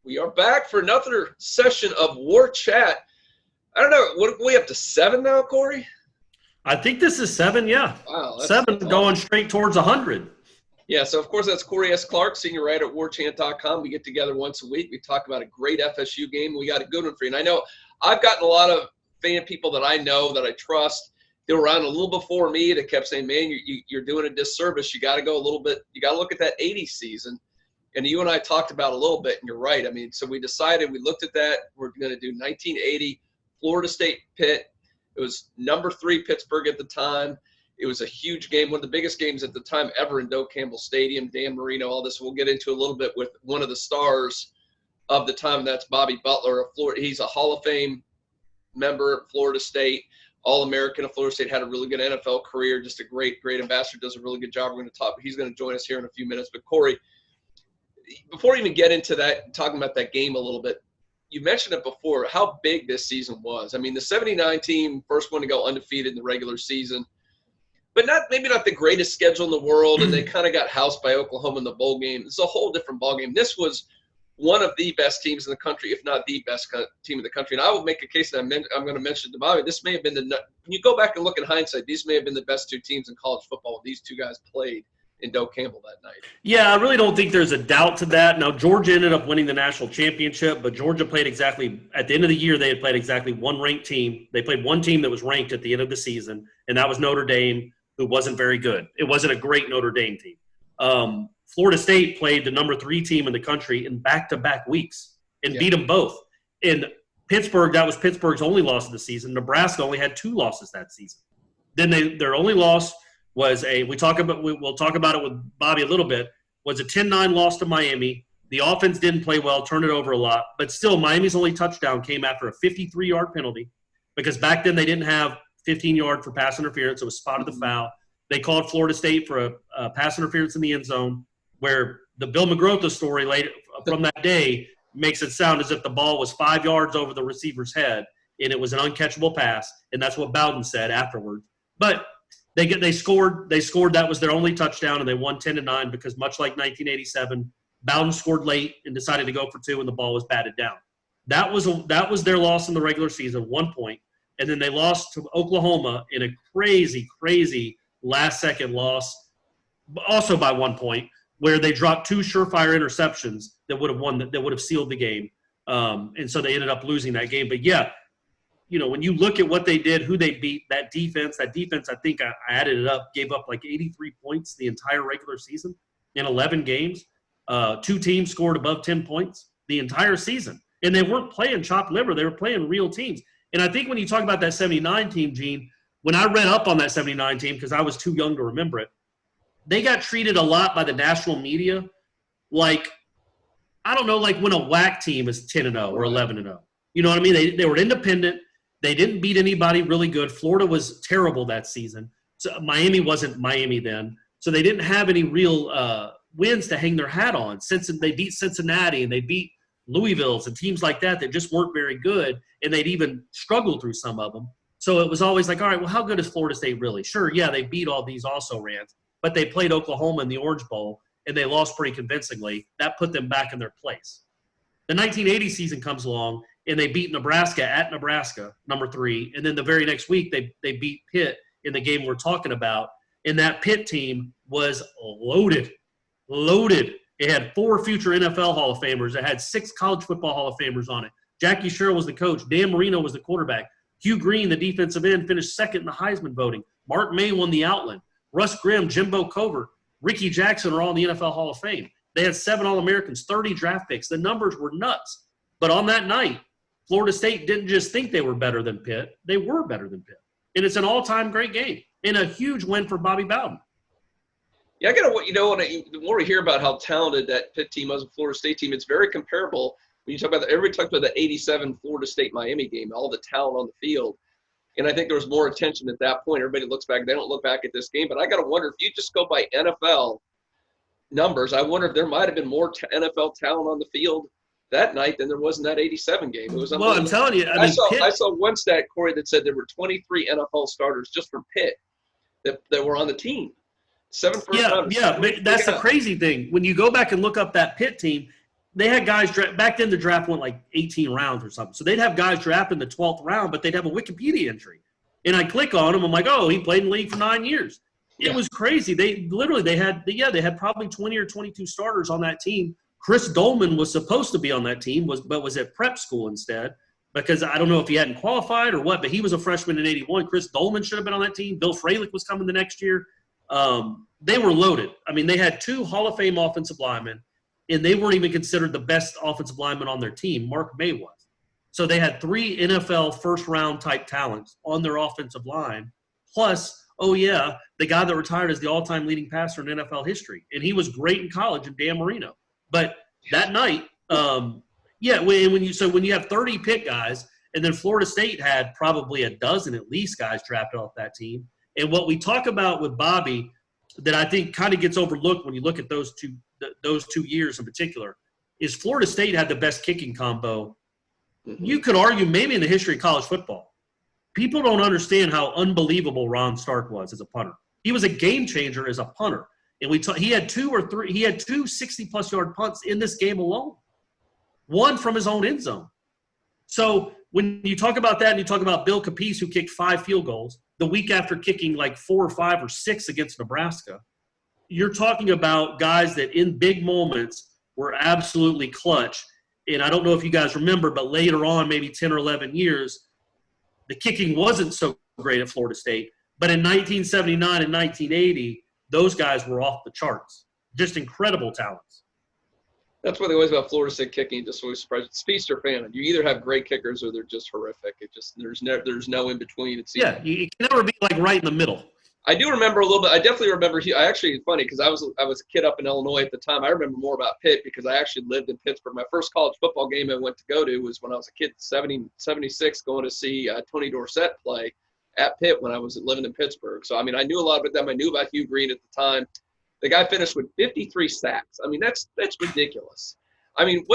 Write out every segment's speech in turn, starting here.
We are back for another session of War Chat. I don't know, what are we up to 7 now, Corey? I think this is 7, yeah. Wow, that's 7 awesome. going straight towards 100. Yeah, so of course that's Corey S. Clark, senior writer at Warchant.com. We get together once a week. We talk about a great FSU game. We got a good one for you. And I know I've gotten a lot of fan people that I know, that I trust. They were around a little before me that kept saying, man, you're doing a disservice. You got to go a little bit. You got to look at that 80s season. And you and I talked about a little bit, and you're right. I mean, so we decided, we looked at that. We're going to do 1980, Florida State, Pitt. It was number 3 Pittsburgh at the time. It was a huge game, one of the biggest games at the time ever in Doak Campbell Stadium. Dan Marino, all this. We'll get into a little bit with one of the stars of the time, and that's Bobby Butler of Florida. He's a Hall of Fame member at Florida State, All-American of Florida State, had a really good NFL career, just a great, great ambassador, does a really good job. We're going to talk. He's going to join us here in a few minutes. But, Corey, before we even get into that, talking about that game a little bit, you mentioned it before, how big this season was. I mean, the 79 team, first one to go undefeated in the regular season, but maybe not the greatest schedule in the world, and they kind of got housed by Oklahoma in the bowl game. It's a whole different ball game. This was one of the best teams in the country, if not the best team in the country. And I will make a case that I'm going to mention to Bobby. This may have been when you go back and look in hindsight, these may have been the best 2 teams in college football. These 2 guys played in Doak Campbell that night. Yeah, I really don't think there's a doubt to that. Now, Georgia ended up winning the national championship, but Georgia played exactly – at the end of the year, they had played exactly one ranked team. They played one team that was ranked at the end of the season, and that was Notre Dame, who wasn't very good. It wasn't a great Notre Dame team. Florida State played the number 3 team in the country in back-to-back weeks and beat them both. In Pittsburgh, that was Pittsburgh's only loss of the season. Nebraska only had 2 losses that season. Then their only loss – we'll talk about it with Bobby a little bit, was a 10-9 loss to Miami. The offense didn't play well, turned it over a lot, but still Miami's only touchdown came after a 53-yard penalty, because back then they didn't have 15-yard for pass interference. It was spotted the foul. They called Florida State for a pass interference in the end zone, where the Bill McGrotha story from that day makes it sound as if the ball was 5 yards over the receiver's head and it was an uncatchable pass, and that's what Bowden said afterwards. But They scored. That was their only touchdown, and they won 10-9 because, much like 1987, Bowden scored late and decided to go for 2, and the ball was batted down. That was their loss in the regular season, 1 point, and then they lost to Oklahoma in a crazy, crazy last-second loss, also by 1 point, where they dropped 2 surefire interceptions that would have sealed the game, and so they ended up losing that game. But yeah. You know, when you look at what they did, who they beat, that defense, I think I added it up, gave up like 83 points the entire regular season in 11 games. 2 teams scored above 10 points the entire season. And they weren't playing chopped liver. They were playing real teams. And I think when you talk about that 79 team, Gene, when I read up on that 79 team, because I was too young to remember it, they got treated a lot by the national media like, I don't know, like when a WAC team is 10-0 or 11-0. You know what I mean? They were independent. They didn't beat anybody really good. Florida was terrible that season. So Miami wasn't Miami then. So they didn't have any real wins to hang their hat on. Since they beat Cincinnati and they beat Louisville's and teams like that just weren't very good, and they'd even struggled through some of them. So it was always like, all right, well, how good is Florida State really? Sure, yeah, they beat all these also-rans, but they played Oklahoma in the Orange Bowl, and they lost pretty convincingly. That put them back in their place. The 1980 season comes along, and they beat Nebraska at Nebraska, number 3. And then the very next week, they beat Pitt in the game we're talking about. And that Pitt team was loaded. It had 4 future NFL Hall of Famers. It had 6 college football Hall of Famers on it. Jackie Sherrill was the coach. Dan Marino was the quarterback. Hugh Green, the defensive end, finished second in the Heisman voting. Mark May won the Outland. Russ Grimm, Jimbo Covert, Ricky Jackson are all in the NFL Hall of Fame. They had 7 All-Americans, 30 draft picks. The numbers were nuts. But on that night, Florida State didn't just think they were better than Pitt. They were better than Pitt. And it's an all-time great game and a huge win for Bobby Bowden. Yeah, the more we hear about how talented that Pitt team was, a Florida State team, it's very comparable. When you talk about everybody talks about the 87 Florida State-Miami game, all the talent on the field. And I think there was more attention at that point. Everybody looks back. They don't look back at this game. But I got to wonder, if you just go by NFL numbers, I wonder if there might have been more NFL talent on the field that night than there was in that 87 game. It was well, I'm telling you. I saw one stat, Corey, that said there were 23 NFL starters just from Pitt that were on the team. 7 first time. Yeah, but that's the crazy thing. When you go back and look up that Pitt team, they had guys back then. The draft went like 18 rounds or something, so they'd have guys drafted in the 12th round, but they'd have a Wikipedia entry, and I click on him. I'm like, oh, he played in the league for 9 years. It was crazy. They had probably 20 or 22 starters on that team. Chris Dolman was supposed to be on that team, but was at prep school instead, because I don't know if he hadn't qualified or what, but he was a freshman in 81. Chris Dolman should have been on that team. Bill Fralick was coming the next year. They were loaded. I mean, they had 2 Hall of Fame offensive linemen, and they weren't even considered the best offensive lineman on their team. Mark May was. So they had 3 NFL first-round type talents on their offensive line, plus – the guy that retired is the all-time leading passer in NFL history. And he was great in college in Dan Marino. But that night, when you have 30 Pitt guys, and then Florida State had probably a dozen at least guys drafted off that team. And what we talk about with Bobby that I think kind of gets overlooked when you look at those two years in particular is Florida State had the best kicking combo. Mm-hmm. You could argue maybe in the history of college football. People don't understand how unbelievable Ron Stark was as a punter. He was a game changer as a punter. And he had 2 60-plus yard punts in this game alone. One from his own end zone. So when you talk about that and you talk about Bill Capice, who kicked 5 field goals the week after kicking like 4 or 5 or 6 against Nebraska, you're talking about guys that in big moments were absolutely clutch. And I don't know if you guys remember, but later on, maybe 10 or 11 years, the kicking wasn't so great at Florida State. But in 1979 and 1980, those guys were off the charts. Just incredible talents. That's what they always about Florida State kicking. Just always surprised. It's feast or famine. You either have great kickers or they're just horrific. There's no in between. You can never be like right in the middle. I do remember a little bit. I definitely remember. It's funny because I was a kid up in Illinois at the time. I remember more about Pitt because I actually lived in Pittsburgh. My first college football game I went to go to was when I was a kid, 76, going to see Tony Dorsett play at Pitt when I was living in Pittsburgh. So I mean, I knew a lot about them. I knew about Hugh Green at the time. The guy finished with 53 sacks. I mean, that's ridiculous. I mean,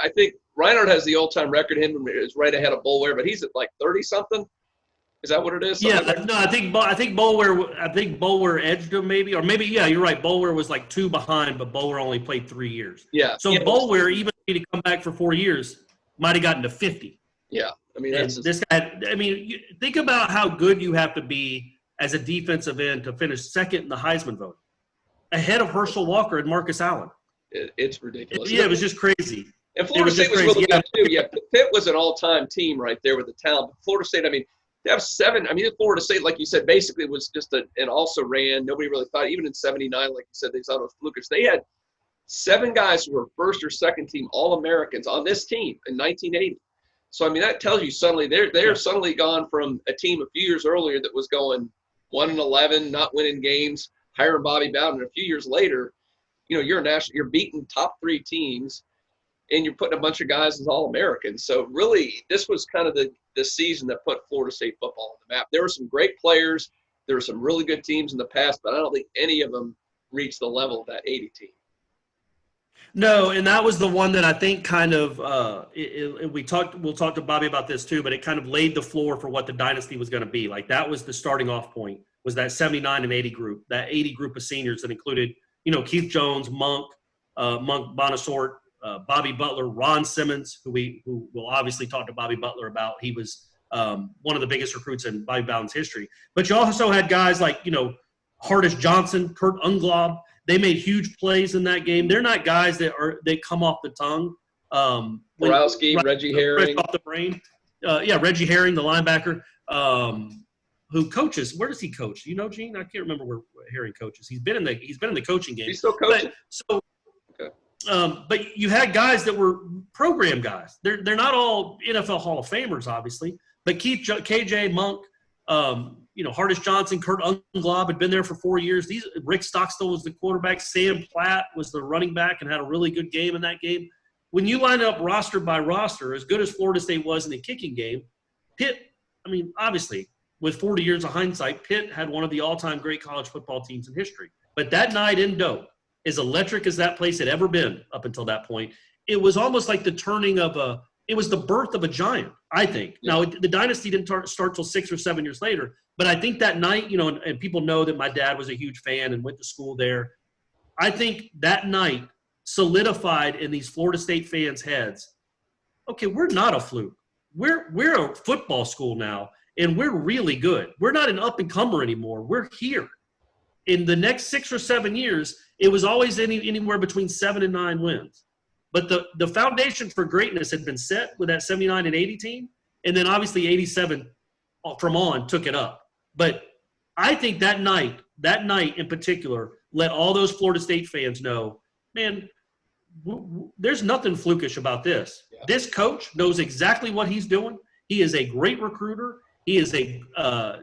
I think Reinhardt has the all-time record. Him is right ahead of Boulware, but he's at like 30-something. Is that what it is? Yeah, no, I think Boulware edged him maybe, you're right. Boulware was like 2 behind, but Boulware only played 3 years. Yeah. So Boulware, even if he come back for 4 years, might have gotten to 50. Yeah, I mean this guy. I mean, think about how good you have to be as a defensive end to finish second in the Heisman vote, ahead of Herschel Walker and Marcus Allen. It's ridiculous. It was just crazy. And Florida State was really good too. Yeah, Pitt was an all-time team right there with the talent. But Florida State, I mean. They have 7. I mean, Florida State, like you said, basically was just and also ran. Nobody really thought, even in 79, like you said, they thought it was flukish. They had 7 guys who were first or second team All-Americans on this team in 1980. So, I mean, that tells you suddenly they're suddenly gone from a team a few years earlier that was going 1-11, not winning games, hiring Bobby Butler. And a few years later, you're beating top 3 teams, and you're putting a bunch of guys as All-Americans. So, really, this was kind of the season that put Florida State football on the map. There were some great players. There were some really good teams in the past, but I don't think any of them reached the level of that 80 team. No, and that was the one that I think kind of we'll talk to Bobby about this too, but it kind of laid the floor for what the dynasty was going to be. Like that was the starting off point, was that 79 and 80 group, that 80 group of seniors that included, Keith Jones, Monk Bonasort, Bobby Butler, Ron Simmons, who will obviously talk to Bobby Butler about. He was one of the biggest recruits in Bobby Bowden's history. But you also had guys like, Hardish Johnson, Kurt Unglob. They made huge plays in that game. They're not guys that come off the tongue. Borowski, Reggie Herring. Off the brain. Reggie Herring, the linebacker, who coaches. Where does he coach? Do you know, Gene? I can't remember where Herring coaches. He's been in the coaching game. He's still coaching. But you had guys that were program guys. They're not all NFL Hall of Famers, obviously. But KJ Monk, Hardish Johnson, Kurt Unglob had been there for 4 years. Rick Stockstill was the quarterback. Sam Platt was the running back and had a really good game in that game. When you line up roster by roster, as good as Florida State was in the kicking game, Pitt, obviously, with 40 years of hindsight, Pitt had one of the all-time great college football teams in history. But that night in Doak, as electric as that place had ever been up until that point, it was almost like it was the birth of a giant, I think. Yeah. Now, the dynasty didn't start till 6 or 7 years later, but I think that night, and people know that my dad was a huge fan and went to school there. I think that night solidified in these Florida State fans' heads, okay, we're not a fluke. We're a football school now, and we're really good. We're not an up-and-comer anymore. We're here. In the next 6 or 7 years, it was always anywhere between 7 and 9 wins. But the foundation for greatness had been set with that 79 and 80 team, and then obviously 87 from on took it up. But I think that night in particular, let all those Florida State fans know, man, there's nothing flukish about this. Yeah. This coach knows exactly what he's doing. He is a great recruiter. He is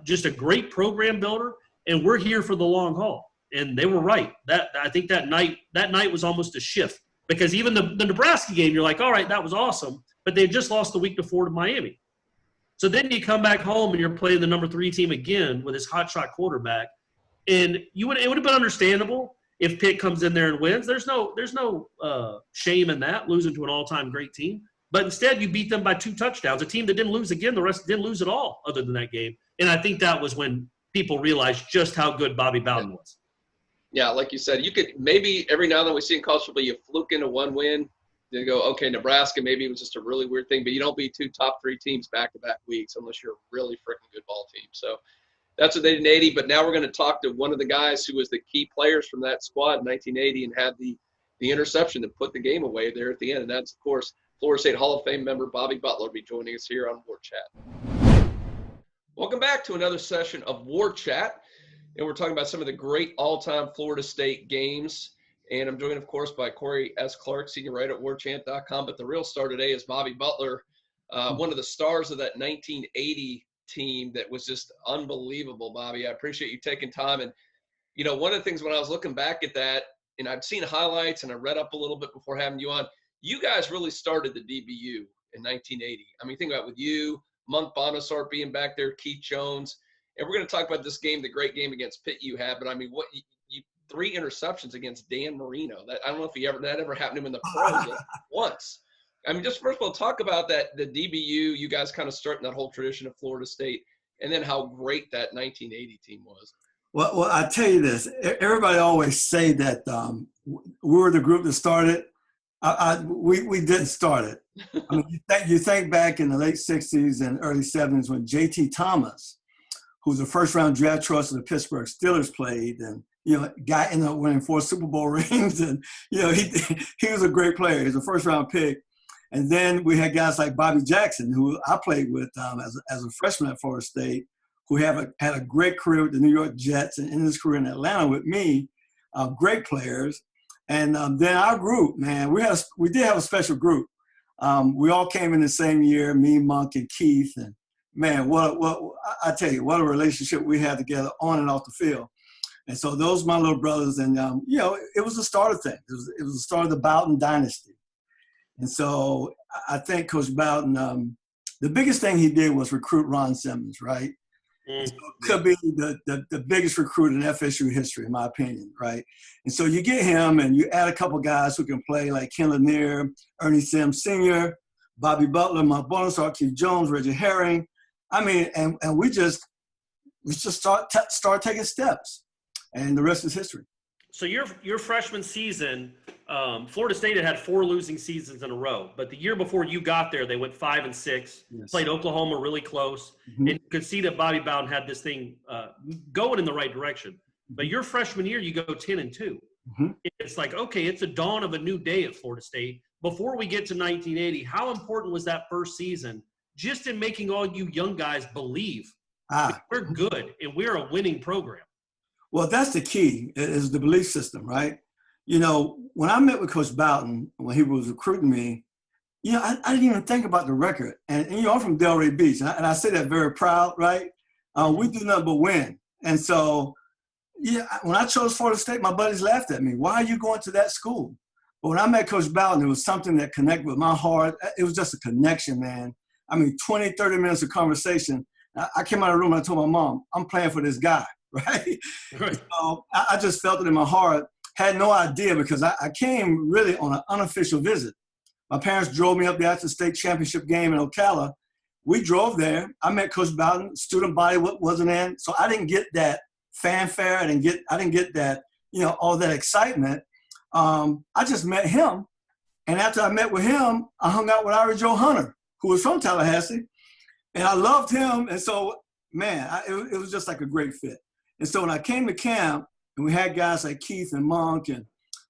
just a great program builder, and we're here for the long haul. And they were right. I think that night was almost a shift, because even the Nebraska game, you're like, all right, that was awesome, but they just lost the week before to Miami. So then you come back home and you're playing the number 3 team again with this hotshot quarterback, and it would have been understandable if Pitt comes in there and wins. There's no shame in that, losing to an all-time great team. But instead, you beat them by 2 touchdowns, a team that didn't lose again. The rest didn't lose at all other than that game. And I think that was when people realized just how good Bobby Bowden was. Yeah, like you said, you could maybe every now and then we see in college football, you fluke into one win. Then go, okay, Nebraska, maybe it was just a really weird thing. But you don't beat 2 top 3 teams back-to-back weeks unless you're a really freaking good ball team. So that's what they did in 80. But now we're going to talk to one of the guys who was the key players from that squad in 1980 and had the interception that put the game away there at the end. And that's, of course, Florida State Hall of Fame member Bobby Butler will be joining us here on War Chat. Welcome back to another session of War Chat. And we're talking about some of the great all-time Florida State games. And I'm joined, of course, by Corey S. Clark, senior writer at Warchant.com. But the real star today is Bobby Butler, one of the stars of that 1980 team that was just unbelievable, Bobby. I appreciate you taking time. And, you know, one of the things when I was looking back at that, and I've seen highlights and I read up a little bit before having you on, you guys really started the DBU in 1980. I mean, think about it, with you, Monk Bonasart being back there, Keith Jones. And we're going to talk about this game, the great game against Pitt you had. But, I mean, what you 3 interceptions against Dan Marino. That I don't know if that ever happened to him in the pros once. I mean, just first of all, talk about that, the DBU, you guys kind of starting that whole tradition of Florida State, and then how great that 1980 team was. Well, I tell you this. Everybody always say that we were the group that started. We didn't start it. I mean, you think back in the late 60s and early 70s when J.T. Thomas, who's a first-round draft choice of the Pittsburgh Steelers, played, and guy ended up winning 4 Super Bowl rings, and he was a great player. He was a first-round pick. And then we had guys like Bobby Jackson, who I played with as a freshman at Florida State, who had a great career with the New York Jets and in his career in Atlanta with me, great players. And then our group, man, we did have a special group. We all came in the same year, me, Monk, and Keith, and man, what I tell you, what a relationship we had together on and off the field. And so those my little brothers, and it was the start of things. It was the start of the Bowden dynasty. And so I think Coach Bowden, the biggest thing he did was recruit Ron Simmons, right? Mm-hmm. So it could be the biggest recruit in FSU history, in my opinion, right? And so you get him, and you add a couple guys who can play, like Ken Lanier, Ernie Sims Sr., Bobby Butler, Monk Bonasart, Keith Jones, Reggie Herring. I mean, and we just start taking steps, and the rest is history. So your freshman season, Florida State had 4 losing seasons in a row. But the year before you got there, they went 5-6, yes. Played Oklahoma really close, mm-hmm. and you could see that Bobby Bowden had this thing going in the right direction. But your freshman year, you go 10-2. Mm-hmm. It's like, okay, it's the dawn of a new day at Florida State. Before we get to 1980, how important was that first season just in making all you young guys believe we're good and we're a winning program? Well, that's the key, is the belief system, right? When I met with Coach Bowden, when he was recruiting me, I didn't even think about the record. And I'm from Delray Beach, and I say that very proud, right? We do nothing but win. And so, when I chose Florida State, my buddies laughed at me. Why are you going to that school? But when I met Coach Bowden, it was something that connected with my heart. It was just a connection, man. I mean, 20, 30 minutes of conversation. I came out of the room and I told my mom, I'm playing for this guy. Right? So I just felt it in my heart. Had no idea, because I came really on an unofficial visit. My parents drove me up there after the state championship game in Ocala. We drove there. I met Coach Bowden. Student body wasn't in, so I didn't get that fanfare. I didn't get that all that excitement. I just met him. And after I met with him, I hung out with Ira Joe Hunter, who was from Tallahassee. And I loved him. And so, man, it was just like a great fit. And so when I came to camp, and we had guys like Keith and Monk, and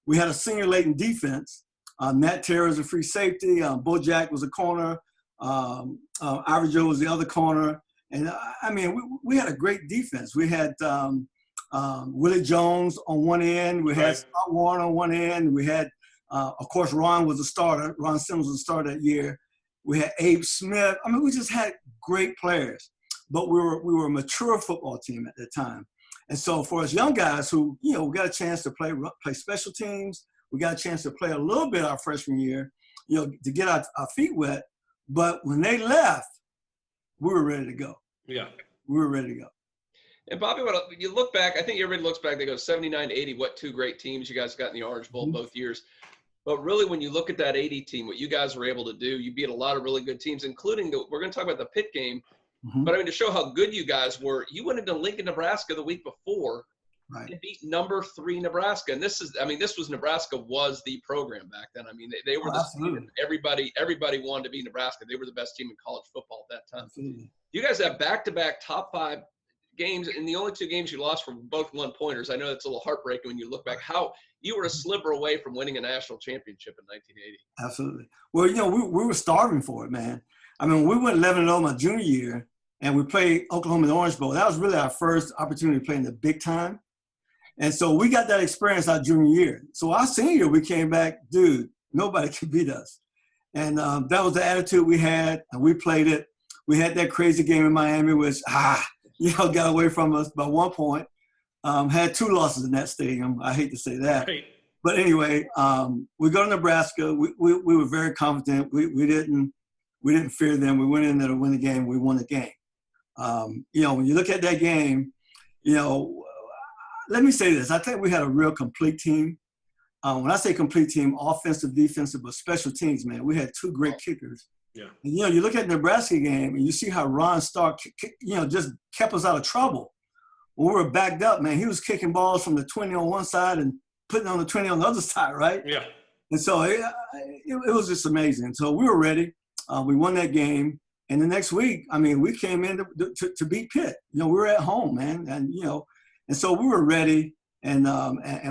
we had a senior latent defense. Nat Terry was a free safety. Bo Jack was a corner. Ira Joe was the other corner. And, I mean, we had a great defense. We had Willie Jones on one end. We had Scott Warren on one end. We had, of course, Ron was a starter. Ron Simmons was a starter that year. We had Abe Smith. I mean, we just had great players. But we were a mature football team at that time. And so for us young guys who, we got a chance to play special teams, we got a chance to play a little bit our freshman year, to get our feet wet. But when they left, we were ready to go. Yeah. We were ready to go. And Bobby, when you look back, I think everybody looks back, they go 79 to 80, what two great teams you guys got in the Orange Bowl both years. But really, when you look at that 80 team, what you guys were able to do, you beat a lot of really good teams, including we're going to talk about the Pitt game. But I mean, to show how good you guys were, you went into Lincoln, Nebraska the week before and beat number 3 Nebraska. And this was Nebraska was the program back then. I mean, they were the team. Everybody wanted to be Nebraska. They were the best team in college football at that time. Absolutely. You guys have back-to-back top 5 games, and the only 2 games you lost were both 1-pointers. I know that's a little heartbreaking when you look back. How you were a sliver away from winning a national championship in 1980. Absolutely. Well, we were starving for it, man. I mean, we went 11-0 my junior year, and we played Oklahoma in the Orange Bowl. That was really our first opportunity to play in the big time. And so we got that experience our junior year. So our senior year, we came back, dude, nobody could beat us. And that was the attitude we had, and we played it. We had that crazy game in Miami, which, got away from us by 1 point. Had 2 losses in that stadium. I hate to say that. Right. But anyway, we go to Nebraska. We were very confident. We didn't fear them. We went in there to win the game. We won the game. When you look at that game, let me say this. I think we had a real complete team. When I say complete team, offensive, defensive, but special teams, man, we had 2 great kickers. Yeah. And, you look at the Nebraska game and you see how Ron Stark, just kept us out of trouble. When we were backed up, man, he was kicking balls from the 20 on one side and putting on the 20 on the other side, right? Yeah. And so it was just amazing. So we were ready. We won that game. And the next week, I mean, we came in to beat Pitt. We were at home, man. And, and so we were ready and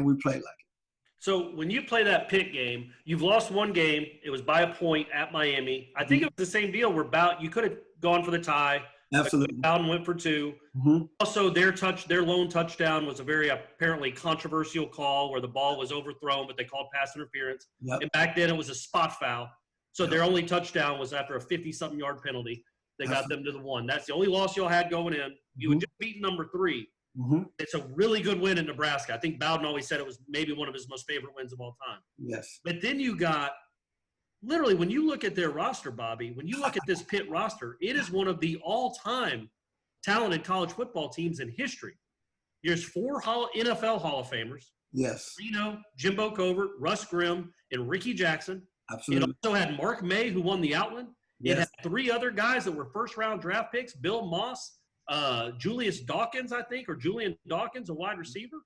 we played like it. So when you play that Pitt game, you've lost 1 game. It was by a point at Miami. I think it was the same deal where you could have gone for the tie. Absolutely. Bowden went for 2. Also, their lone touchdown was a very apparently controversial call where the ball was overthrown, but they called pass interference. Yep. And back then it was a spot foul. So their only touchdown was after a 50-something yard penalty. They got them to the 1. That's the only loss y'all had going in. You had just beaten number 3. It's a really good win in Nebraska. I think Bowden always said it was maybe one of his most favorite wins of all time. Yes. But then you got literally, when you look at their roster, Bobby, when you look at this Pitt roster, it is one of the all-time talented college football teams in history. There's 4 NFL Hall of Famers. Yes. Jimbo Covert, Russ Grimm, and Ricky Jackson. Absolutely. It also had Mark May, who won the Outland. Yes. It had 3 other guys that were first-round draft picks, Bill Moss, Julian Dawkins, a wide receiver.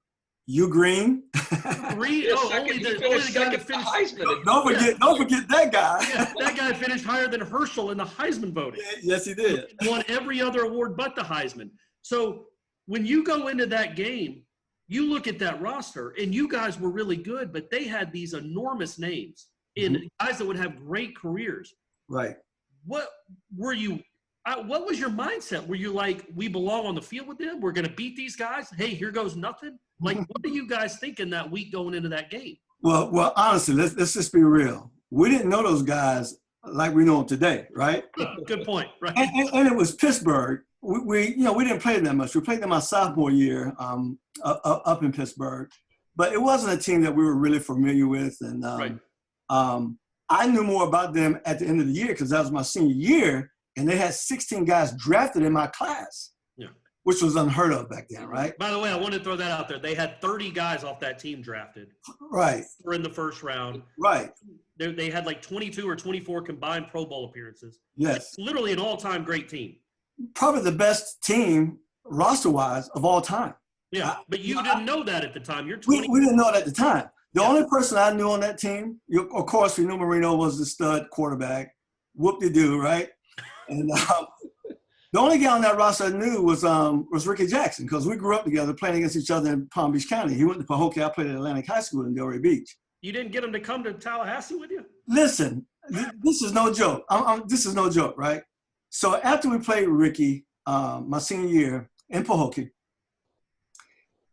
Hugh Green. Only the guy that finished Heisman. Don't forget that guy. Yeah, that guy finished higher than Herschel in the Heisman voting. Yes, he did. He won every other award but the Heisman. So when you go into that game, you look at that roster, and you guys were really good, but they had these enormous names and guys that would have great careers. Right. What was your mindset? Were you like, we belong on the field with them? We're going to beat these guys? Hey, here goes nothing? Like, what are you guys thinking that week going into that game? Well, honestly, let's just be real. We didn't know those guys like we know them today, right? Good point. Right. And it was Pittsburgh. We didn't play them that much. We played them my sophomore year up in Pittsburgh, but it wasn't a team that we were really familiar with. And I knew more about them at the end of the year because that was my senior year, and they had 16 guys drafted in my class. Which was unheard of back then, right? By the way, I wanted to throw that out there. They had 30 guys off that team drafted. Right. Were in the first round. Right. They had like 22 or 24 combined Pro Bowl appearances. Yes. It's literally an all-time great team. Probably the best team roster-wise of all time. Yeah, but you didn't know that at the time. You're 20. We didn't know it at the time. The only person I knew on that team, of course, we knew Marino was the stud quarterback. Whoop-de-doo, right? And the only guy on that roster I knew was Ricky Jackson, because we grew up together playing against each other in Palm Beach County. He went to Pahokee. I played at Atlantic High School in Delray Beach. You didn't get him to come to Tallahassee with you? Listen, this is no joke. This is no joke, right? So after we played Ricky, my senior year in Pahokee,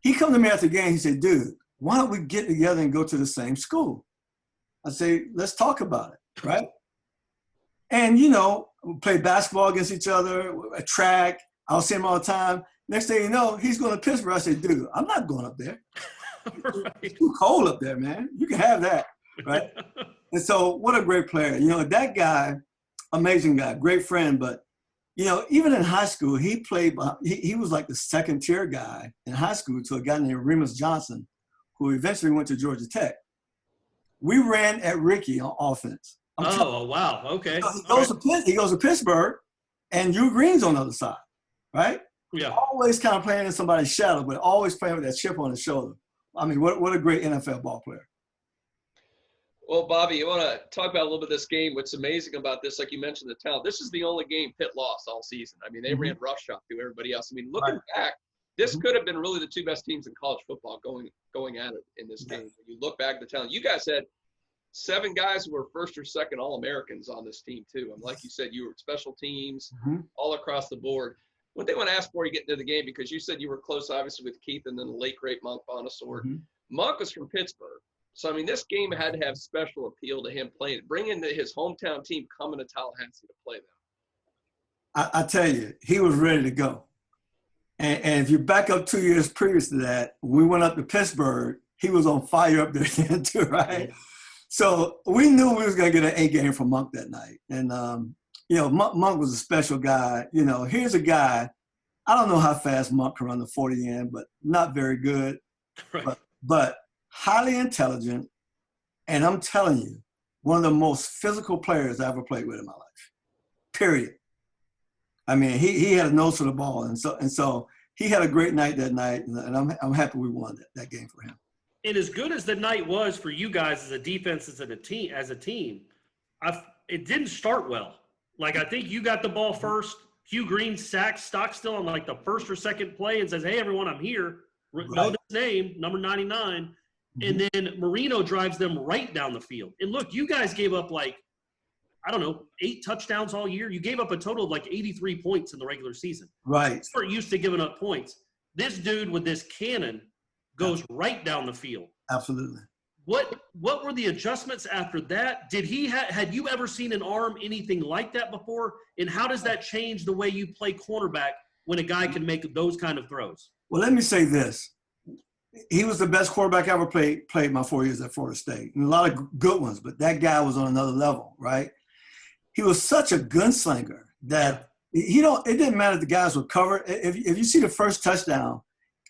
he come to me after the game. He said, dude, why don't we get together and go to the same school? I say, let's talk about it, right? And, we play basketball against each other, track. I'll see him all the time. Next thing you know, he's going to Pittsburgh. I say, dude, I'm not going up there. Right. It's too cold up there, man. You can have that, right? And so what a great player. That guy, amazing guy, great friend. But, even in high school, he played – he was like the second-tier guy in high school to a guy named Remus Johnson, who eventually went to Georgia Tech. We ran at Ricky on offense. Wow. Okay. He goes to Pittsburgh, and Hugh Green's on the other side, right? Yeah. Always kind of playing in somebody's shadow, but always playing with that chip on his shoulder. I mean, what a great NFL ball player. Well, Bobby, you want to talk about a little bit of this game? What's amazing about this, like you mentioned, the talent. This is the only game Pitt lost all season. I mean, they ran roughshod through everybody else. I mean, looking back, this could have been really the two best teams in college football going at it in this game. When you look back at the talent, you guys had 7 guys who were first or second All-Americans on this team too. And like you said, you were special teams all across the board. What they want to ask for you get into the game, because you said you were close, obviously, with Keith and then the late, great Monk Bonassort. Monk was from Pittsburgh. So, I mean, this game had to have special appeal to him playing, bringing his hometown team coming to Tallahassee to play them. I tell you, he was ready to go. And if you back up 2 years previous to that, when we went up to Pittsburgh, he was on fire up there then too, right? So we knew we was going to get an A game from Monk that night. And, Monk was a special guy. Here's a guy, I don't know how fast Monk can run the 40 in, but not very good. Right. But highly intelligent. And I'm telling you, one of the most physical players I ever played with in my life, period. I mean, he had a nose for the ball. And so he had a great night that night. And I'm happy we won that game for him. And as good as the night was for you guys as a defense, as a team, it didn't start well. Like, I think you got the ball first. Hugh Green sacks Stockstill on like the first or second play and says, hey, everyone, I'm here. Know this name, number 99. And then Marino drives them right down the field. And look, you guys gave up 8 touchdowns all year. You gave up a total of 83 points in the regular season. Right. We're used to giving up points. This dude with this cannon goes right down the field. Absolutely. What were the adjustments after that? Had you ever seen an arm anything like that before? And how does that change the way you play cornerback when a guy can make those kind of throws? Well, let me say this. He was the best quarterback I ever played my 4 years at Florida State. And a lot of good ones, but that guy was on another level, right? He was such a gunslinger that it didn't matter if the guys were covered. If you see the first touchdown,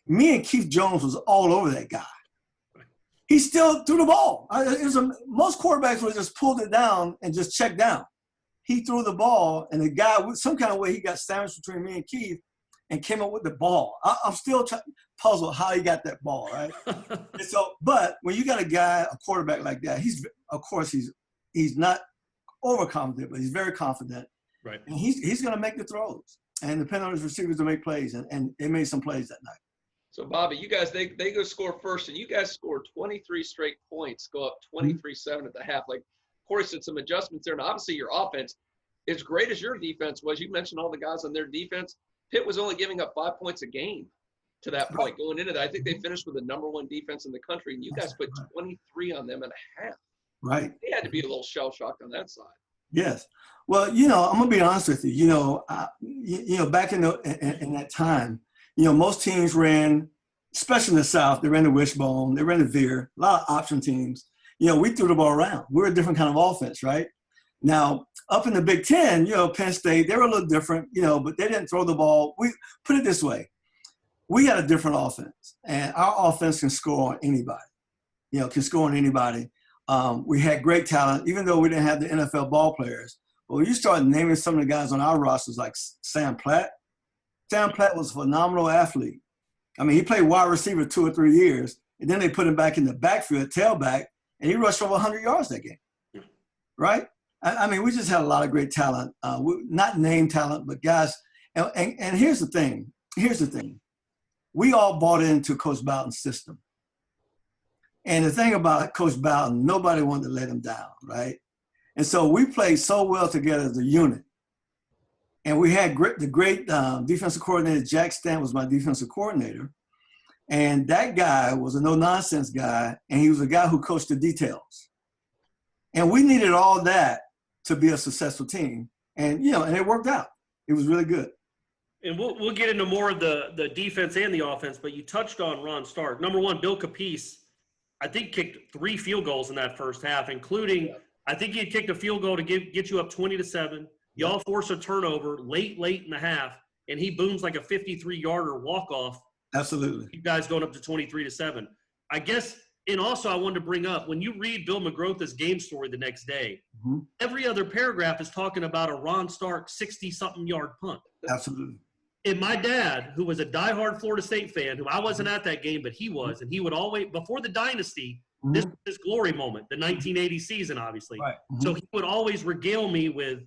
me and Keith Jones was all over that guy. He still threw the ball. Most quarterbacks would have just pulled it down and just checked down. He threw the ball, and the guy, some kind of way, he got sandwiched between me and Keith and came up with the ball. I'm still puzzled how he got that ball, right? But when you got a quarterback like that, he's not overconfident, but he's very confident. Right. And he's going to make the throws and depend on his receivers to make plays, and they made some plays that night. So, Bobby, you guys, they go score first, and you guys scored 23 straight points, go up 23-7 at the half. Like Corey said, some adjustments there. And obviously your offense, as great as your defense was, you mentioned all the guys on their defense, Pitt was only giving up 5 points a game to that point going into that. I think they finished with the #1 defense in the country, and you guys put 23 on them and a half. Right. They had to be a little shell-shocked on that side. Yes. Well, I'm going to be honest with you. Back in that time, most teams ran, especially in the South, they ran the wishbone, they ran the veer, a lot of option teams. We threw the ball around. We're a different kind of offense, right? Now, up in the Big Ten, Penn State, they were a little different, but they didn't throw the ball. We put it this way. We had a different offense, and our offense can score on anybody, can score on anybody. We had great talent, even though we didn't have the NFL ball players. But when you start naming some of the guys on our rosters, like Sam Platt was a phenomenal athlete. I mean, he played wide receiver 2 or 3 years, and then they put him back in the backfield, tailback, and he rushed over 100 yards that game, right? I mean, we just had a lot of great talent, not name talent, but guys. And here's the thing. Here's the thing. We all bought into Coach Bowden's system. And the thing about Coach Bowden, nobody wanted to let him down, right? And so we played so well together as a unit. And we had the great defensive coordinator, Jack Stant was my defensive coordinator. And that guy was a no-nonsense guy, and he was a guy who coached the details. And we needed all that to be a successful team. And, you know, and it worked out. It was really good. And we'll get into more of the defense and the offense, but you touched on Ron Stark. Number one, Bill Capice, I think, kicked 3 field goals in that first half, including I think he had kicked a field goal to get you up 20-7. Y'all force a turnover late in the half, and he booms like a 53-yarder walk-off. Absolutely. You guys going up to 23-7. I guess, and also I wanted to bring up, when you read Bill McGrotha's game story the next day, every other paragraph is talking about a Ron Stark 60-something yard punt. Absolutely. And my dad, who was a diehard Florida State fan, who I wasn't at that game, but he was, and he would always, before the dynasty, this was his glory moment, the 1980 season, obviously. Right. So he would always regale me with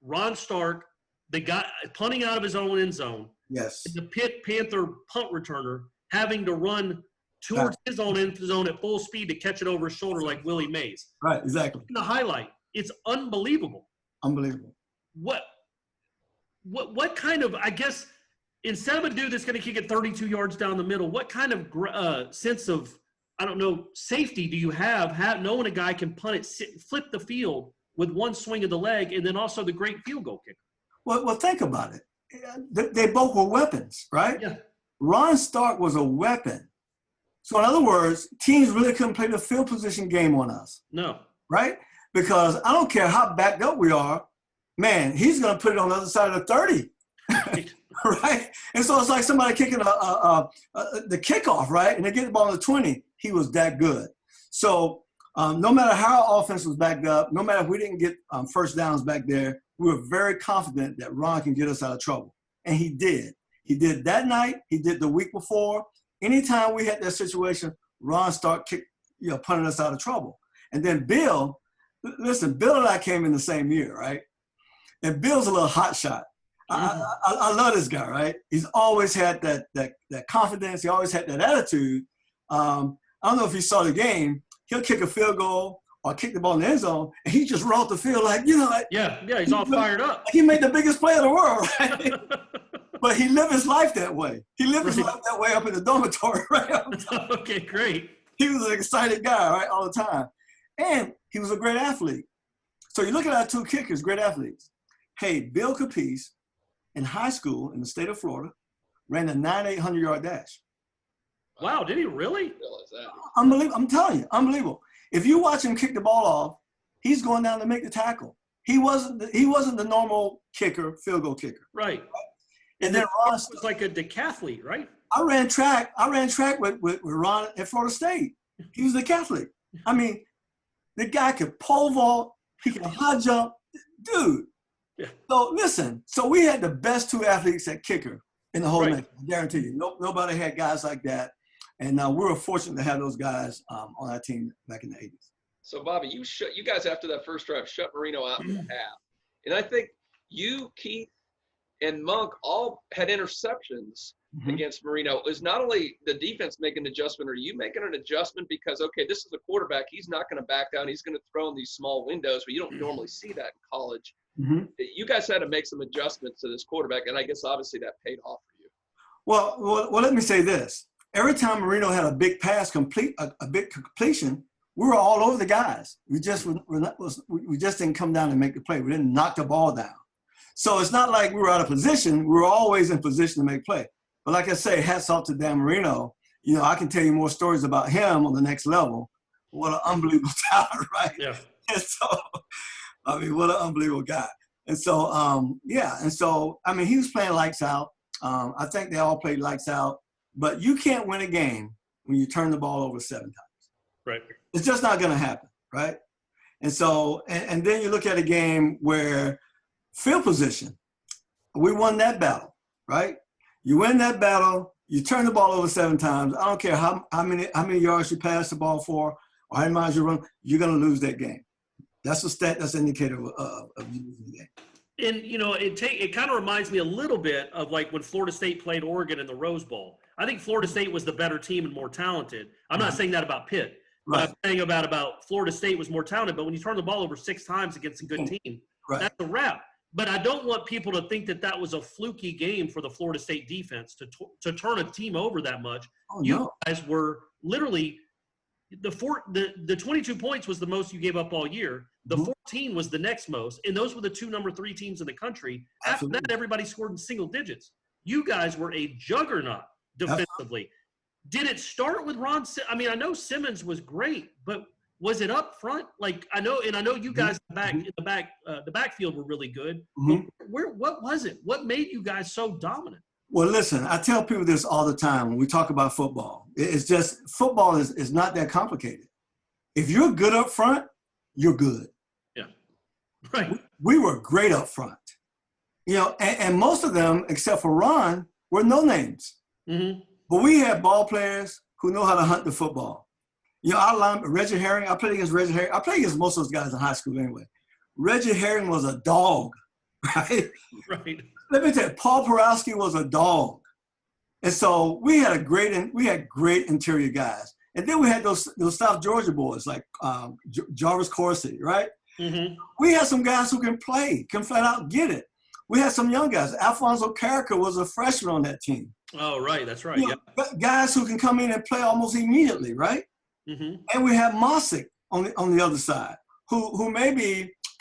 Ron Stark, the guy punting out of his own end zone. Yes. The Pitt Panther punt returner having to run towards his own end zone at full speed to catch it over his shoulder like Willie Mays. Right, exactly. The highlight, it's unbelievable. Unbelievable. What kind of, I guess, instead of a dude that's going to kick it 32 yards down the middle, what kind of sense of, I don't know, safety do you have knowing a guy can punt it, flip the field with one swing of the leg, and then also the great field goal kicker? Well, think about it. They both were weapons, right? Yeah. Ron Stark was a weapon. So in other words, teams really couldn't play the field position game on us. No. Right? Because I don't care how backed up we are, man, he's going to put it on the other side of the 30. Right? And so it's like somebody kicking the kickoff, right? And they get the ball on the 20. He was that good. So no matter how our offense was backed up, no matter if we didn't get first downs back there, we were very confident that Ron can get us out of trouble. And he did. He did that night. He did the week before. Anytime we had that situation, Ron Stark punting us out of trouble. And then Bill, listen, Bill and I came in the same year, right? And Bill's a little hot shot. I love this guy, right? He's always had that confidence. He always had that attitude. I don't know if you saw the game. He'll kick a field goal or kick the ball in the end zone, and he just rolled the field like, he's all fired up. He made the biggest play in the world, right? But he lived his life that way. He lived his life that way up in the dormitory, right? Okay, great. He was an excited guy, right, all the time. And he was a great athlete. So you look at our 2 kickers, great athletes. Hey, Bill Capice, in high school in the state of Florida, ran a 9,800-yard dash. Wow, did he really? Unbelievable. I'm telling you, unbelievable. If you watch him kick the ball off, he's going down to make the tackle. He wasn't the normal kicker, field goal kicker. Right. And then Ron was like a decathlete, right? I ran track with Ron at Florida State. He was a decathlete. I mean, the guy could pole vault, he could high jump. Dude. Yeah. So listen, we had the best 2 athletes at kicker in the whole nation. I guarantee you. Nobody had guys like that. And we were fortunate to have those guys on our team back in the 80s. So, Bobby, you guys, after that first drive, shut Marino out in the half. And I think you, Keith, and Monk all had interceptions against Marino. Is not only the defense making an adjustment, are you making an adjustment because, okay, this is a quarterback. He's not going to back down. He's going to throw in these small windows, but you don't normally see that in college. You guys had to make some adjustments to this quarterback, and I guess obviously that paid off for you. Well, let me say this. Every time Marino had a big pass, a big completion, we were all over the guys. We just didn't come down and make the play. We didn't knock the ball down. So it's not like we were out of position. We were always in position to make play. But like I say, hats off to Dan Marino. I can tell you more stories about him on the next level. What an unbelievable talent, right? Yeah. And so, I mean, what an unbelievable guy. And so, he was playing lights out. I think they all played lights out. But you can't win a game when you turn the ball over 7 times. Right. It's just not going to happen, right? And so, and then you look at a game where field position, we won that battle, right? You win that battle, You turn the ball over 7 times. I don't care how many yards you pass the ball for or how many miles you run, you're going to lose that game. That's a stat. That's an indicator of you losing the game. And, it kind of reminds me a little bit of like when Florida State played Oregon in the Rose Bowl. I think Florida State was the better team and more talented. I'm not saying that about Pitt. Right. But I'm saying about Florida State was more talented. But when you turn the ball over 6 times against a good team, that's a wrap. But I don't want people to think that was a fluky game for the Florida State defense to turn a team over that much. Oh, you no. guys were literally the 22 points was the most you gave up all year. The 14 was the next most, and those were the 2 number 3 teams in the country. Absolutely. After that, everybody scored in single digits. You guys were a juggernaut defensively. Absolutely. Did it start with Ron? I mean, I know Simmons was great, but was it up front? Like I know you guys in the backfield were really good. Mm-hmm. What was it? What made you guys so dominant? Well, listen, I tell people this all the time when we talk about football. It's just football is not that complicated. If you're good up front, you're good. Yeah, right. We were great up front, and most of them, except for Ron, were no names. Mm-hmm. But we had ball players who know how to hunt the football. Reggie Herring, I played against Reggie Herring. I played against most of those guys in high school anyway. Reggie Herring was a dog, right? Right. Let me tell you, Paul Porowski was a dog. And so we had great interior guys. And then we had those South Georgia boys like Jarvis Coursey, right? Mm-hmm. We had some guys who can flat out get it. We had some young guys. Alfonso Carricker was a freshman on that team. Oh, right. That's right. Yeah. Guys who can come in and play almost immediately, right? Mm-hmm. And we had Mossick on the other side, who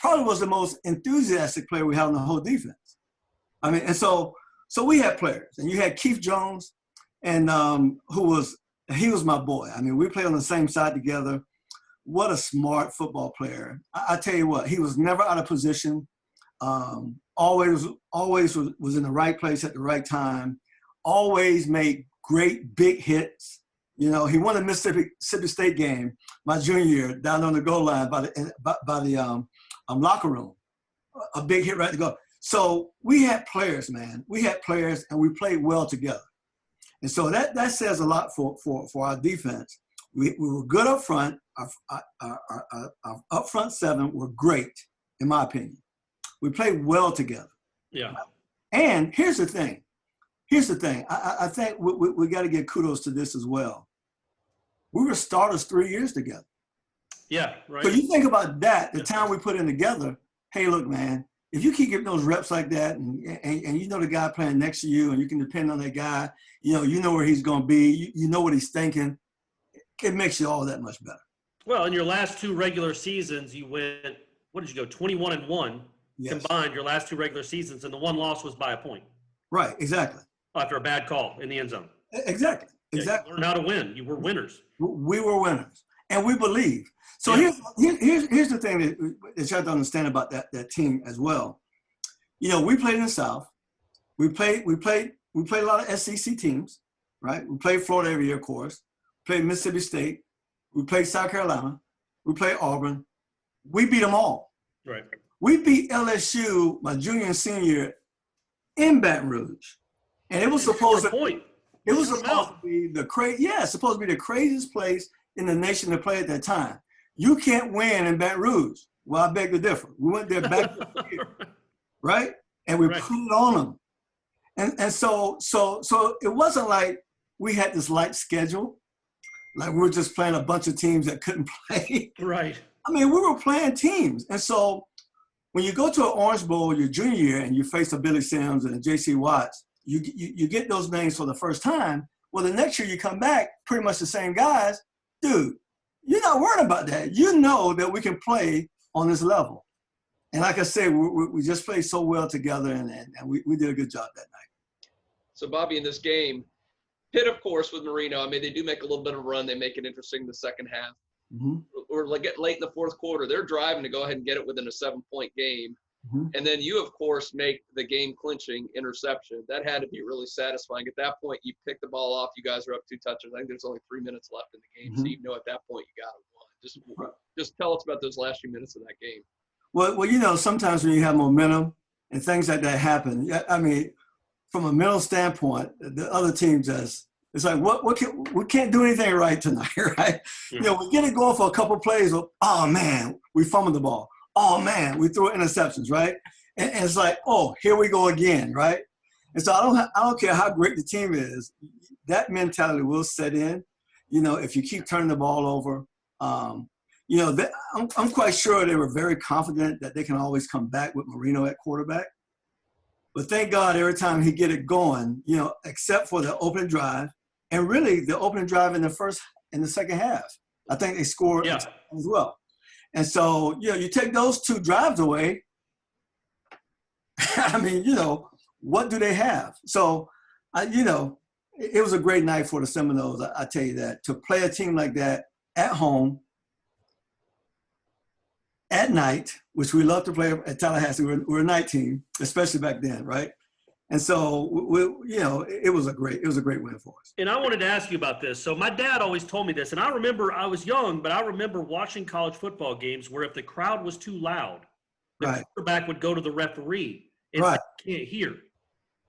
probably was the most enthusiastic player we had on the whole defense. I mean, and so we had players, and you had Keith Jones, and he was my boy. I mean, we played on the same side together. What a smart football player! I tell you what, he was never out of position. Always was in the right place at the right time. Always made great big hits. He won the Mississippi State game my junior year down on the goal line by the locker room. A big hit right to go. So we had players, man. We had players, and we played well together. And so that says a lot for our defense. We were good up front. Our up front 7 were great, in my opinion. We played well together. Yeah. And here's the thing. I think we got to give kudos to this as well. We were starters 3 years together. Yeah, right. So you think about that, the time we put in together. Hey, look, man, if you keep getting those reps like that and you know the guy playing next to you and you can depend on that guy, you know where he's going to be, you know what he's thinking, it makes you all that much better. Well, in your last 2 regular seasons, you went, what did you go, 21-1 combined your last 2 regular seasons, and the one loss was by a point. Right, exactly. After a bad call in the end zone. Exactly. You learned how to win. You were winners. We were winners, and we believe. So here's the thing that you have to understand about that team as well. We played in the South. We played a lot of SEC teams, right? We played Florida every year, of course. Played Mississippi State. We played South Carolina. We played Auburn. We beat them all. Right. We beat LSU my junior and senior year in Baton Rouge, and it was supposed to be the craziest place in the nation to play at that time. You can't win in Baton Rouge. Well, I beg to differ. We went there back to the year, right? And we put it on them. And so it wasn't like we had this light schedule, like we were just playing a bunch of teams that couldn't play. Right. I mean, we were playing teams. And so when you go to an Orange Bowl your junior year and you face a Billy Sims and a J.C. Watts, you get those names for the first time. Well, the next year you come back, pretty much the same guys. Dude, you're not worried about that. You know that we can play on this level. And like I said, we just played so well together, and we did a good job that night. So, Bobby, in this game, Pitt, of course, with Marino, I mean, they do make a little bit of a run. They make it interesting in the second half. Mm-hmm. Or like get late in the fourth quarter, they're driving to go ahead and get it within a 7-point game. Mm-hmm. And then you, of course, make the game-clinching interception. That had to be really satisfying. At that point, you pick the ball off. You guys are up 2 touchdowns. I think there's only 3 minutes left in the game. Mm-hmm. So you know at that point you got it won. Just tell us about those last few minutes of that game. Well, sometimes when you have momentum and things like that happen, I mean, from a mental standpoint, the other team just, it's like, we can't do anything right tonight, right? Yeah. We get it going for a couple of plays. Oh, man, we fumbled the ball. Oh, man, we threw interceptions, right? And it's like, oh, here we go again, right? And so I don't care how great the team is. That mentality will set in, if you keep turning the ball over. I'm quite sure they were very confident that they can always come back with Marino at quarterback. But thank God every time he get it going, except for the opening drive, and really the opening drive in the second half, I think they scored as well. And so, you take those two drives away. I mean, what do they have? So, it was a great night for the Seminoles. I tell you that, to play a team like that at home, at night, which we love to play at Tallahassee. We're a night team, especially back then, right? And so, it was a great win for us. And I wanted to ask you about this. So my dad always told me this, and I remember I was young, but I remember watching college football games where if the crowd was too loud, the quarterback would go to the referee and say, "I can't hear."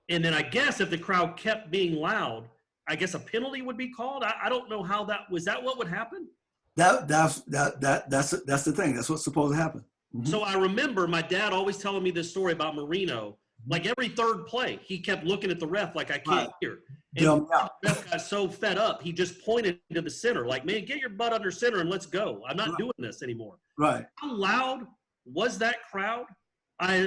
And then I guess if the crowd kept being loud, I guess a penalty would be called. I don't know how was that what would happen? That's the thing. That's what's supposed to happen. Mm-hmm. So I remember my dad always telling me this story about Marino. Like every third play, he kept looking at the ref like, "I can't hear." And the ref got so fed up, he just pointed to the center like, "Man, get your butt under center and let's go. I'm not doing this anymore." Right. How loud was that crowd?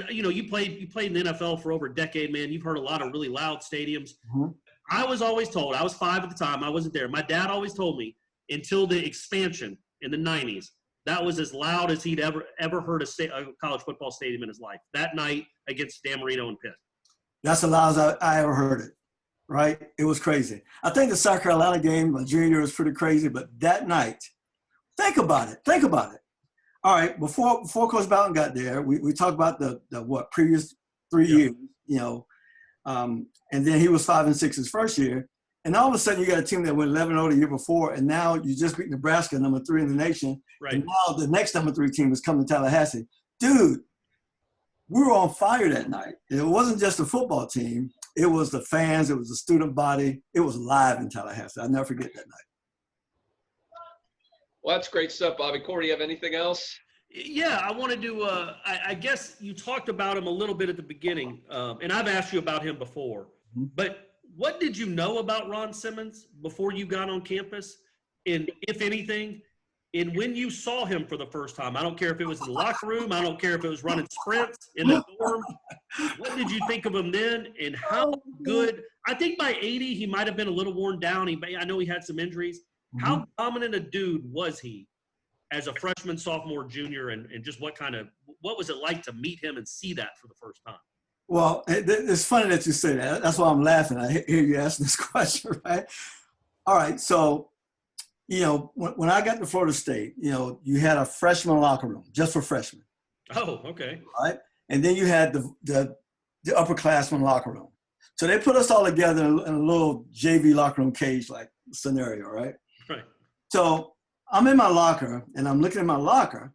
You played in the NFL for over a decade, man. You've heard a lot of really loud stadiums. Mm-hmm. I was always told, I was 5 at the time, I wasn't there. My dad always told me until the expansion in the 90s, that was as loud as he'd ever heard a college football stadium in his life. That night against Dan Marino and Pitt. That's the loudest I ever heard it, right? It was crazy. I think the South Carolina game, my junior year, was pretty crazy, but that night, think about it. All right, before Coach Bowden got there, we talked about the previous 3 years, and then he was 5-6 his first year. And all of a sudden, you got a team that went 11-0 the year before, and now you just beat Nebraska, number 3 in the nation. Right. And now the next number 3 team is coming to Tallahassee. Dude, we were on fire that night. And it wasn't just the football team. It was the fans. It was the student body. It was live in Tallahassee. I'll never forget that night. Well, that's great stuff, Bobby. Corey, you have anything else? Yeah, I wanted to I guess you talked about him a little bit at the beginning, and I've asked you about him before. Mm-hmm. But what did you know about Ron Simmons before you got on campus? And if anything, and when you saw him for the first time, I don't care if it was in the locker room, I don't care if it was running sprints in the dorm, what did you think of him then, and how good? I think by 80, he might have been a little worn down. I know he had some injuries. Mm-hmm. How dominant a dude was he as a freshman, sophomore, junior, and just what was it like to meet him and see that for the first time? Well, it's funny that you say that. That's why I'm laughing. I hear you asking this question, right? All right, so, when I got to Florida State, you had a freshman locker room just for freshmen. Oh, okay. All right, and then you had the upperclassmen locker room. So they put us all together in a little JV locker room cage like scenario, right? Right. So I'm in my locker, and I'm looking at my locker,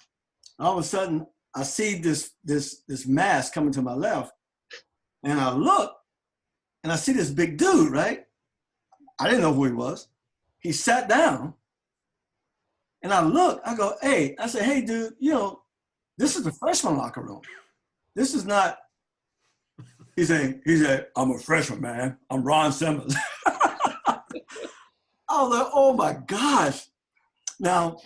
and all of a sudden I see this mask coming to my left. And I look, and I see this big dude, right? I didn't know who he was. He sat down, and I look, I go, "Hey," I said, "Hey, dude, this is the freshman locker room. This is not," he said, "I'm a freshman, man. I'm Ron Simmons." I was like, oh my gosh. Now,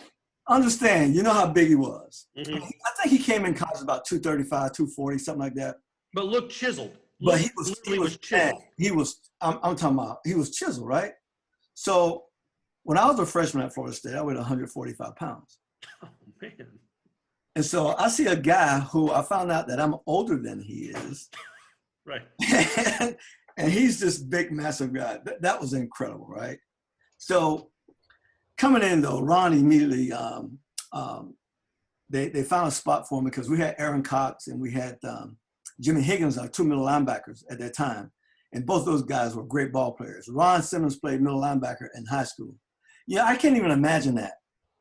understand, you know how big he was. Mm-hmm. I think he came in college about 235, 240, something like that. But looked chiseled. But he was chiseled. I'm talking about, he was chiseled, right? So when I was a freshman at Florida State, I weighed 145 pounds. Oh, man. And so I see a guy who I found out that I'm older than he is. Right. And he's this big, massive guy. That was incredible, right? So coming in, though, Ron immediately, they found a spot for him because we had Aaron Cox and we had Jimmy Higgins, our 2 middle linebackers at that time. And both those guys were great ball players. Ron Simmons played middle linebacker in high school. Yeah, I can't even imagine that.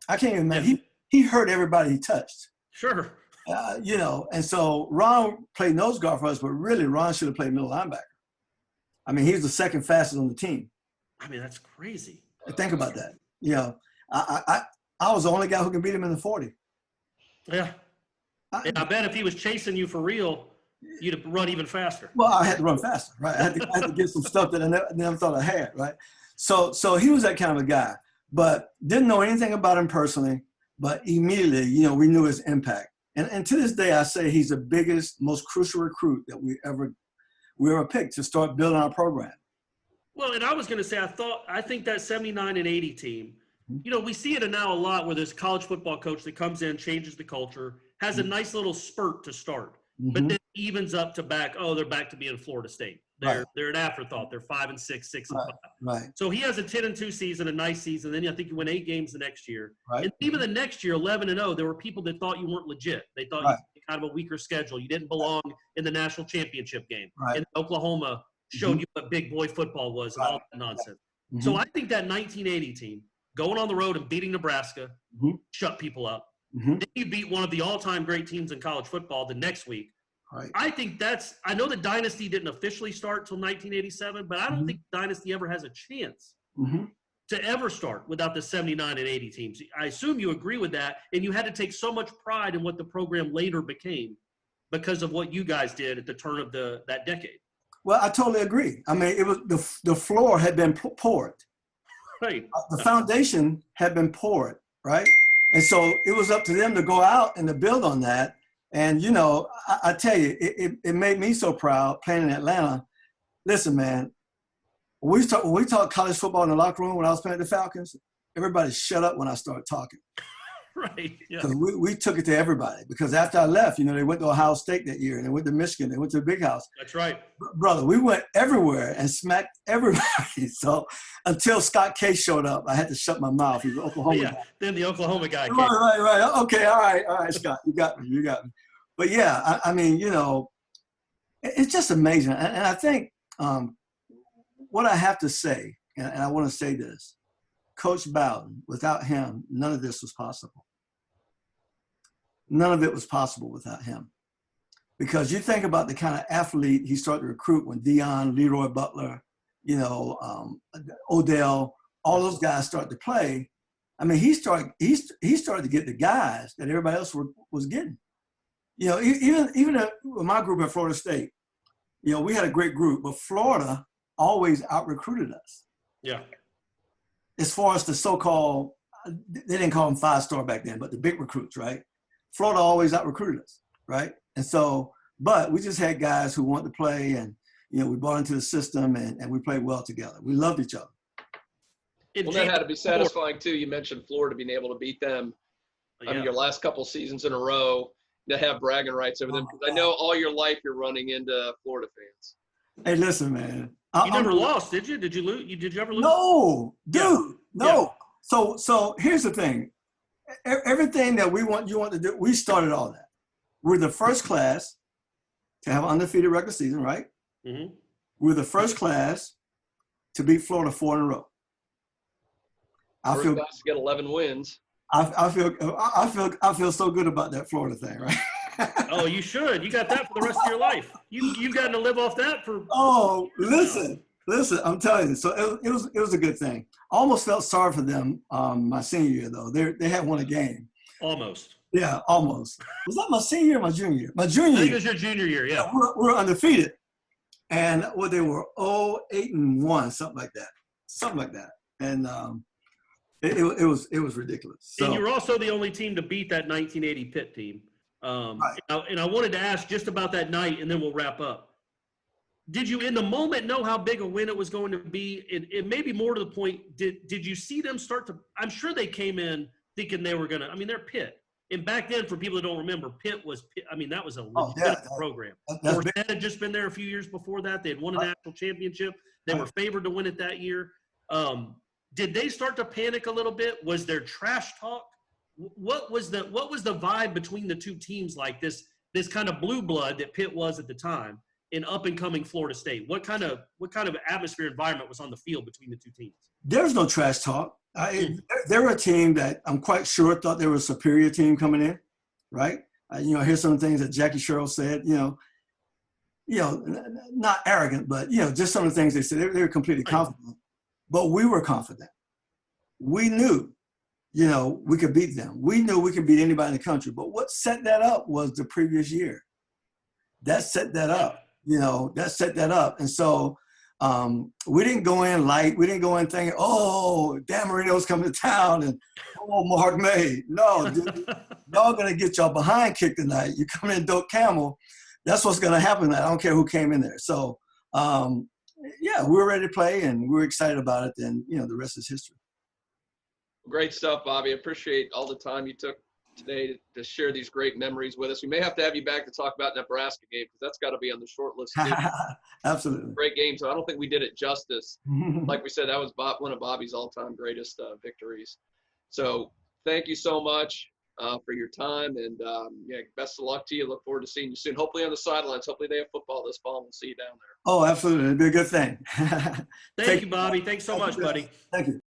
I can't even imagine. He hurt everybody he touched. Sure. And so Ron played nose guard for us, but really Ron should have played middle linebacker. I mean, he was the second fastest on the team. I mean, that's crazy. Think about that. You know, I was the only guy who can beat him in the 40. Yeah. I bet if he was chasing you for real, you'd have run even faster. Well, I had to run faster, right? I had to get some stuff that I never thought I had, right? So he was that kind of a guy, but didn't know anything about him personally, but immediately, you know, we knew his impact. And to this day, I say he's the biggest, most crucial recruit that we ever picked to start building our program. Well, and I was going to say, I think that 79 and 80 team, you know, we see it now a lot where there's a college football coach that comes in, changes the culture, has a nice little spurt to start, but then evens up to they're back to being Florida State. They're an afterthought. They're 5-6, 6-5. Right. So he has a 10-2 season, a nice season. Then I think you win 8 games the next year. Right. And even the next year, 11-0, there were people that thought you weren't legit. They thought you had kind of a weaker schedule. You didn't belong in the national championship game. Right. And Oklahoma showed you what big boy football was and all that nonsense. So I think that 1980 team, going on the road and beating Nebraska, shut people up. Then you beat one of the all-time great teams in college football the next week. Right. I think I know the dynasty didn't officially start until 1987, but I don't think the dynasty ever has a chance to ever start without the 79 and 80 teams. I assume you agree with that, and you had to take so much pride in what the program later became because of what you guys did at the turn of that decade. Well, I totally agree. I mean, it was the floor had been poured. Right. The foundation had been poured, right? And so it was up to them to go out and to build on that. And, you know, I tell you, it made me so proud playing in Atlanta. Listen, man, when we talk college football in the locker room when I was playing the Falcons, everybody shut up when I started talking. Right. Yeah. Because we took it to everybody. Because after I left, you know, they went to Ohio State that year, and they went to Michigan. They went to the Big House. That's right. Brother, we went everywhere and smacked everybody. So until Scott K showed up, I had to shut my mouth. He was an Oklahoma guy. Then the Oklahoma guy came. Right. Okay, all right, Scott. You got me. But, yeah, I mean, you know, it's just amazing. And I think what I have to say, and I want to say this, Coach Bowden, without him, none of this was possible. None of it was possible without him. Because you think about the kind of athlete he started to recruit when Dion, Leroy Butler, you know, Odell, all those guys started to play. I mean, he started to get the guys that everybody else was getting. You know, even with my group at Florida State, you know, we had a great group, but Florida always out-recruited us. Yeah. As far as the so-called, they didn't call them 5-star back then, but the big recruits, right? Florida always out-recruited us, right? And so, but we just had guys who wanted to play, and, you know, we bought into the system, and we played well together. We loved each other. Well, that had to be satisfying, too. You mentioned Florida being able to beat them. I mean, your last couple seasons in a row, to have bragging rights over them. Because I know all your life you're running into Florida fans. Hey, listen, man. You never lost, did you? Did you lose? Did you ever lose? No, dude, yeah. no. Yeah. So here's the thing. Everything that you want to do, we started all that. We're the first class to have an undefeated regular season, right? Mm-hmm. We're the first class to beat Florida 4 in a row. I feel to get 11 wins. I feel so good about that Florida thing, right? Oh, you should. You got that for the rest of your life. You've gotten to live off that for. Oh, listen. I'm telling you. So it was a good thing. I almost felt sorry for them my senior year though. They had won a game. Almost. Yeah, almost. Was that my senior year or my junior year? My junior year. I think it was your junior year. Yeah. We're undefeated, and they were 8-1, something like that. And it was ridiculous. So, and you were also the only team to beat that 1980 Pitt team. Right. And I wanted to ask just about that night, and then we'll wrap up. Did you, in the moment, know how big a win it was going to be? It may be more to the point, did you see them start to – I'm sure they came in thinking they were going to – I mean, they're Pitt. And back then, for people that don't remember, Pitt was – I mean, that was a legitimate program. Warchant had just been there a few years before that. They had won a national championship. They were favored to win it that year. Did they start to panic a little bit? Was there trash talk? What was the vibe between the two teams like this kind of blue blood that Pitt was at the time in up and coming Florida State? What kind of atmosphere environment was on the field between the two teams? There's no trash talk. They were a team that I'm quite sure thought they were a superior team coming in, right? Here's some things that Jackie Sherrill said. not arrogant, but, just some of the things they said. They were completely confident. But we were confident. We knew, we could beat them. We knew we could beat anybody in the country. But what set that up was the previous year. That set that up. That set that up. And so we didn't go in light. We didn't go in thinking, oh, Dan Marino's coming to town and, oh, Mark May. No, dude, y'all going to get y'all behind kicked tonight. You come in dope camel. That's what's going to happen tonight. I don't care who came in there. So, we were ready to play, and we were excited about it. And, the rest is history. Great stuff, Bobby. I appreciate all the time you took today to share these great memories with us. We may have to have you back to talk about Nebraska game, because that's got to be on the short list too. Absolutely. Great game. So I don't think we did it justice. Like we said, that was one of Bobby's all-time greatest victories. So thank you so much for your time, and best of luck to you. Look forward to seeing you soon. Hopefully on the sidelines. Hopefully they have football this fall, and we'll see you down there. Oh, absolutely. It'd be a good thing. Thank you, Bobby. Thanks so much, buddy. Thank you.